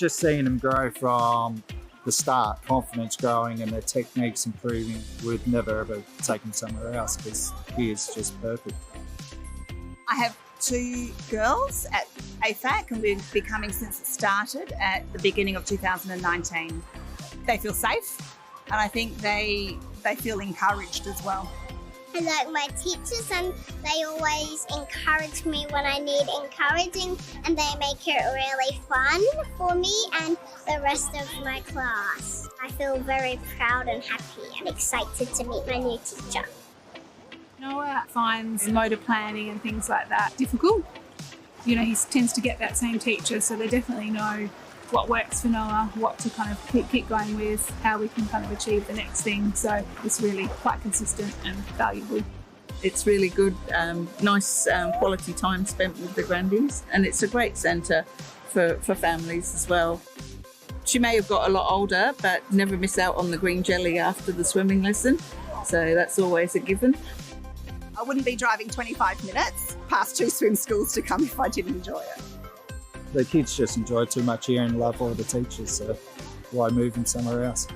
just seeing them grow from the start, confidence growing and their techniques improving, would never ever take them somewhere else because he is just perfect. I have 2 girls at AFAC, and we've been coming since it started at the beginning of 2019. They feel safe, and I think they feel encouraged as well. I like my teachers, and they always encourage me when I need encouraging, and they make it really fun for me and the rest of my class. I feel very proud and happy and excited to meet my new teacher. Noah finds motor planning and things like that difficult. You know, he tends to get that same teacher, so they definitely know what works for Noah, what to kind of keep going with, how we can kind of achieve the next thing. So it's really quite consistent and valuable. It's really good, nice quality time spent with the grandies, and it's a great centre for families as well. She may have got a lot older, but never miss out on the green jelly after the swimming lesson, so that's always a given. I wouldn't be driving 25 minutes past 2 swim schools to come if I didn't enjoy it. The kids just enjoy it too much here and love all the teachers, so why move them somewhere else?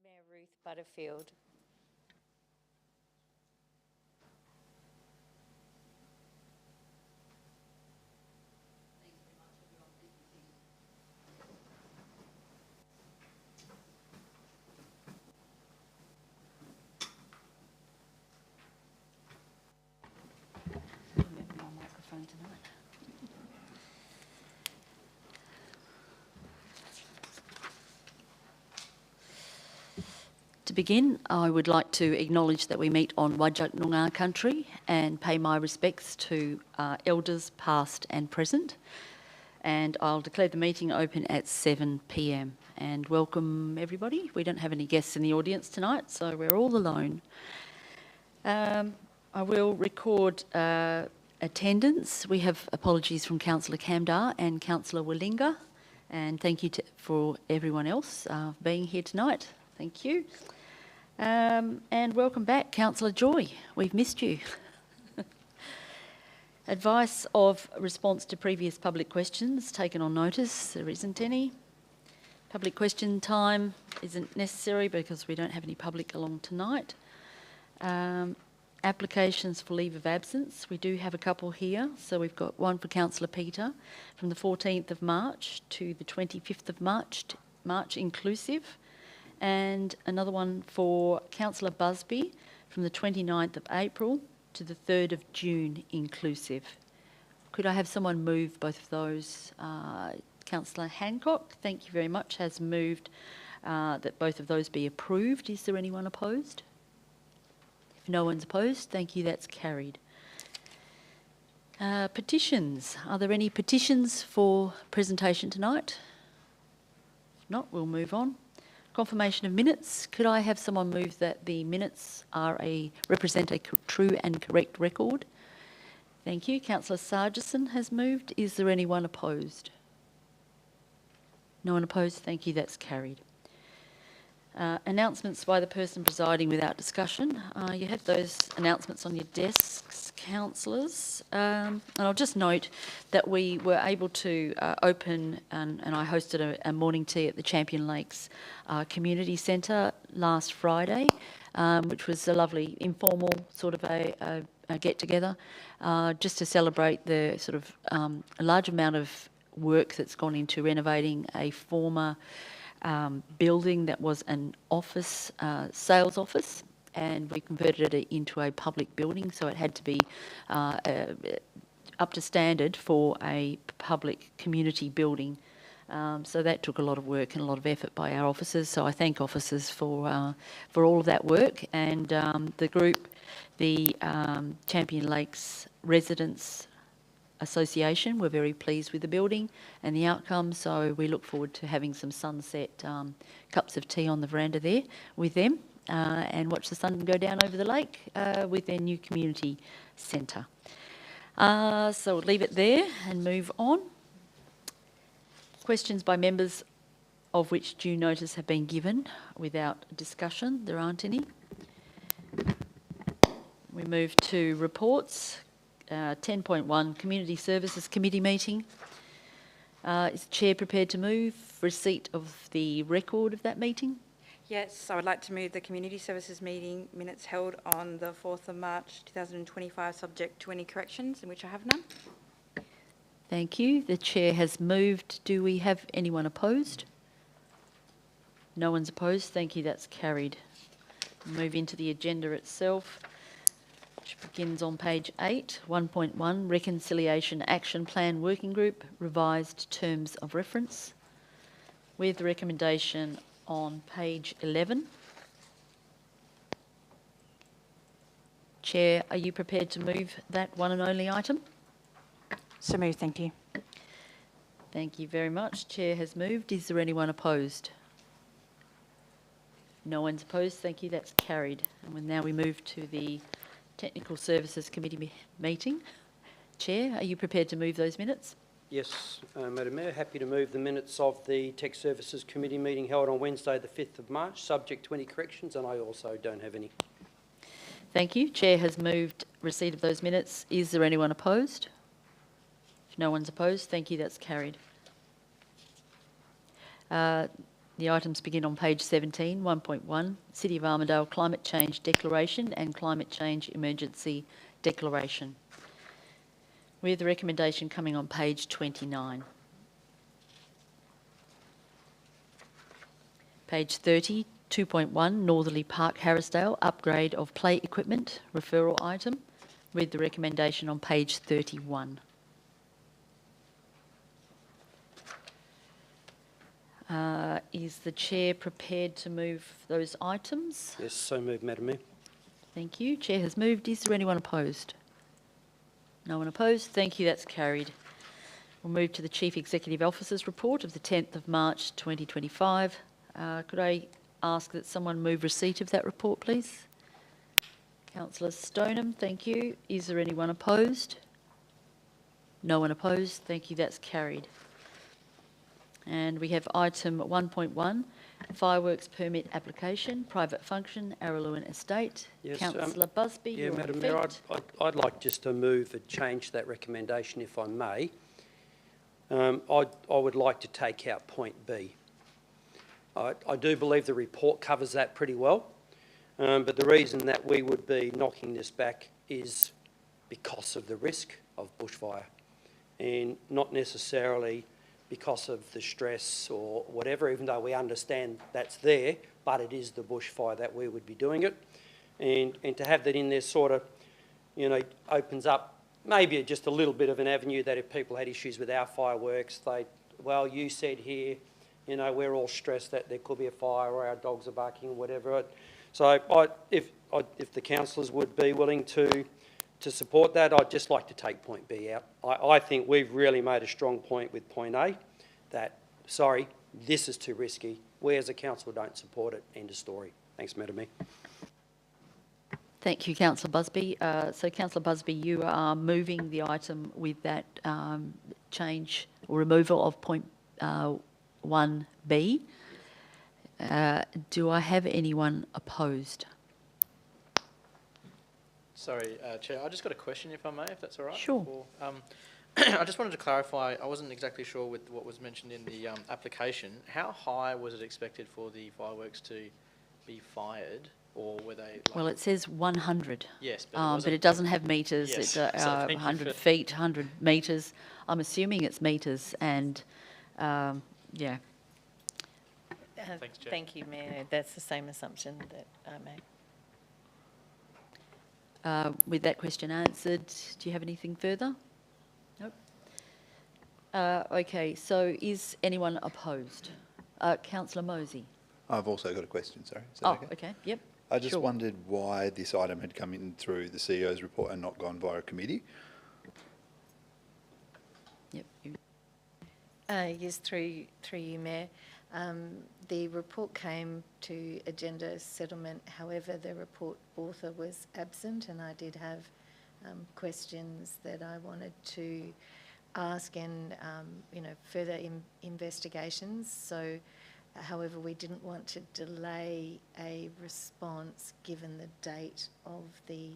Mayor Ruth Butterfield. My microphone tonight. To begin, I would like to acknowledge that we meet on Whadjuk Noongar country and pay my respects to elders past and present. And I'll declare the meeting open at 7 p.m. and welcome everybody. We don't have any guests in the audience tonight, so we're all alone. I will record attendance. We have apologies from Councillor Kamdar and Councillor Walinga, and thank you for everyone else being here tonight. Thank you. And welcome back, Councillor Joy. We've missed you. Advice of response to previous public questions taken on notice. There isn't any. Public question time isn't necessary because we don't have any public along tonight. Applications for leave of absence. We do have a couple here. So we've got one for Councillor Peter from the 14th of March to the 25th of March inclusive. And another one for Councillor Busby from the 29th of April to the 3rd of June inclusive. Could I have someone move both of those? Councillor Hancock, thank you very much, has moved that both of those be approved. Is there anyone opposed? If no one's opposed, thank you, that's carried. Petitions. Are there any petitions for presentation tonight? If not, we'll move on. Confirmation of minutes. Could I have someone move that the minutes represent a true and correct record? Thank you. Councillor Sargison has moved. Is there anyone opposed? No one opposed. Thank you. That's carried. Announcements by the person presiding without discussion. You have those announcements on your desks, councillors. And I'll just note that we were able to open and I hosted a morning tea at the Champion Lakes Community Centre last Friday, which was a lovely informal sort of a get-together, just to celebrate the sort of a large amount of work that's gone into renovating a former building that was an office, sales office, and we converted it into a public building, so it had to be up to standard for a public community building. So that took a lot of work and a lot of effort by our officers, so I thank officers for all of that work, and the group, the Champion Lakes Residents Association, we're very pleased with the building and the outcome, so we look forward to having some sunset cups of tea on the veranda there with them and watch the sun go down over the lake with their new community centre. So we'll leave it there and move on. Questions by members of which due notice have been given without discussion. There aren't any. We move to reports. 10.1 Community Services Committee meeting. Is the Chair prepared to move receipt of the record of that meeting? Yes, I would like to move the Community Services meeting minutes held on the 4th of March 2025 subject to any corrections, in which I have none. Thank you. The Chair has moved. Do we have anyone opposed? No one's opposed. Thank you. That's carried. Move into the agenda itself, which begins on page 8, 1.1, Reconciliation Action Plan Working Group, Revised Terms of Reference, with the recommendation on page 11. Chair, are you prepared to move that one and only item? So moved, thank you. Thank you very much. Chair has moved. Is there anyone opposed? No one's opposed. Thank you. That's carried. And now we move to the Technical Services Committee meeting. Chair, are you prepared to move those minutes? Yes, Madam Mayor, happy to move the minutes of the Tech Services Committee meeting held on Wednesday the 5th of March, subject to any corrections, and I also don't have any. Thank you. Chair has moved receipt of those minutes. Is there anyone opposed? If no one's opposed, thank you. That's carried. The items begin on page 17, 1.1, City of Armidale Climate Change Declaration and Climate Change Emergency Declaration, with the recommendation coming on page 29. Page 30, 2.1, Northerly Park Harrisdale Upgrade of Play Equipment, referral item, with the recommendation on page 31. Is the chair prepared to move those items? Yes, so moved, Madam Mayor. Thank you. Chair has moved. Is there anyone opposed? No one opposed. Thank you. That's carried. We'll move to the Chief Executive Officer's report of the 10th of March 2025. Could I ask that someone move receipt of that report, please? Councillor Stoneham, thank you. Is there anyone opposed? No one opposed. Thank you. That's carried. And we have item 1.1, fireworks permit application, private function, Araluen Estate. Yes, Councillor Busby, Yeah, you're on Madam feet. Mayor, I'd like just to move a change to that recommendation, if I may. I would like to take out point B. I do believe the report covers that pretty well, but the reason that we would be knocking this back is because of the risk of bushfire, and not necessarily because of the stress or whatever, even though we understand that's there, but it is the bushfire that we would be doing it. And to have that in there sort of, opens up maybe just a little bit of an avenue that if people had issues with our fireworks, well, you said here, we're all stressed that there could be a fire or our dogs are barking or whatever. So if the councillors would be willing to support that, I'd just like to take point B out. I think we've really made a strong point with point A that, sorry, this is too risky. We as a council don't support it. End of story. Thanks, Madam Mayor. Thank you, Councillor Busby. So, Councillor Busby, you are moving the item with that change or removal of point 1B. Do I have anyone opposed? Sorry, Chair, I just got a question, if I may, if that's all right. Sure. I just wanted to clarify, I wasn't exactly sure with what was mentioned in the application. How high was it expected for the fireworks to be fired, or were they... Well, it says 100. Yes, but it doesn't have metres. Yes. It's So thank you 100 for- feet, 100 metres. I'm assuming it's metres and, yeah. Thanks, Chair. Thank you, Mayor. That's the same assumption that I made. With that question answered, do you have anything further? Nope. Okay, so is anyone opposed? Councillor Mosey. I've also got a question, sorry. Is that Okay, yep. I just sure. wondered why this item had come in through the CEO's report and not gone via a committee. Yep. Yes, through you, Mayor. The report came to agenda settlement. However, the report author was absent, and I did have questions that I wanted to ask and further investigations. So, however, we didn't want to delay a response given the date of the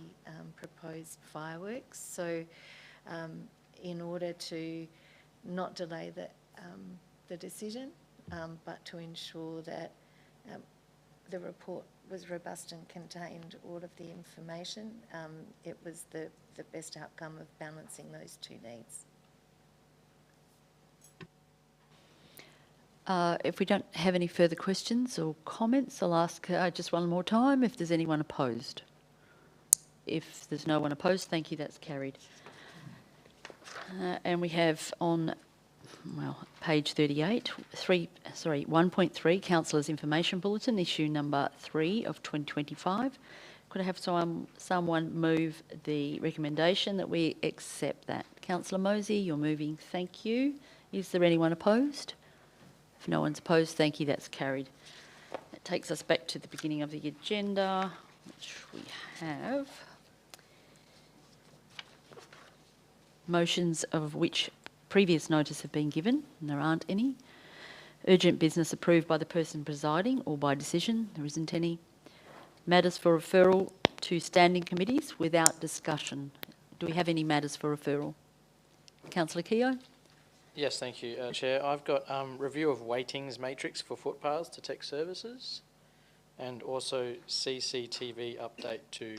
proposed fireworks. So, in order to not delay the decision, but to ensure that the report was robust and contained all of the information, it was the best outcome of balancing those two needs. If we don't have any further questions or comments, I'll ask just one more time if there's anyone opposed. If there's no one opposed, thank you, that's carried. And we have on, page 38, 1.3, Councillors' Information Bulletin, issue number 3 of 2025. Could I have someone move the recommendation that we accept that? Councillor Mosey, you're moving, thank you. Is there anyone opposed? If no one's opposed, thank you, that's carried. That takes us back to the beginning of the agenda, which we have. Motions of which previous notice have been given, and there aren't any. Urgent business approved by the person presiding or by decision, there isn't any. Matters for referral to standing committees without discussion. Do we have any matters for referral? Councillor Keogh? Yes, thank you, Chair. I've got review of weightings matrix for footpaths to tech services, and also CCTV update to,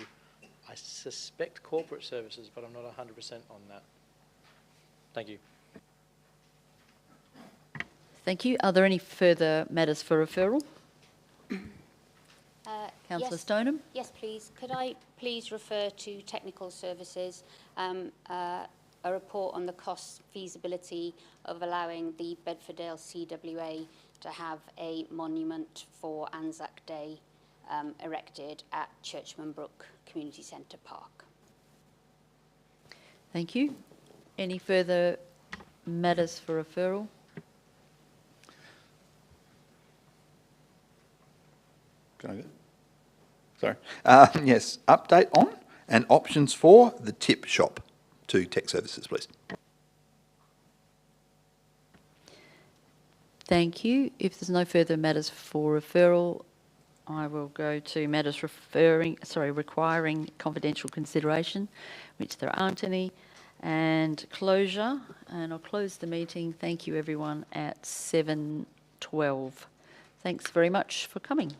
I suspect, corporate services, but I'm not 100% on that. Thank you. Thank you. Are there any further matters for referral? Councillor Yes. Stoneham? Yes, please. Could I please refer to technical services, a report on the cost feasibility of allowing the Bedfordale CWA to have a monument for Anzac Day erected at Churchman Brook Community Centre Park. Thank you. Any further matters for referral? Can I go? Sorry. Yes, update on and options for the tip shop to tech services, please. Thank you. If there's no further matters for referral, I will go to matters requiring confidential consideration, which there aren't any, and closure. And I'll close the meeting. Thank you, everyone, at 7:12. Thanks very much for coming.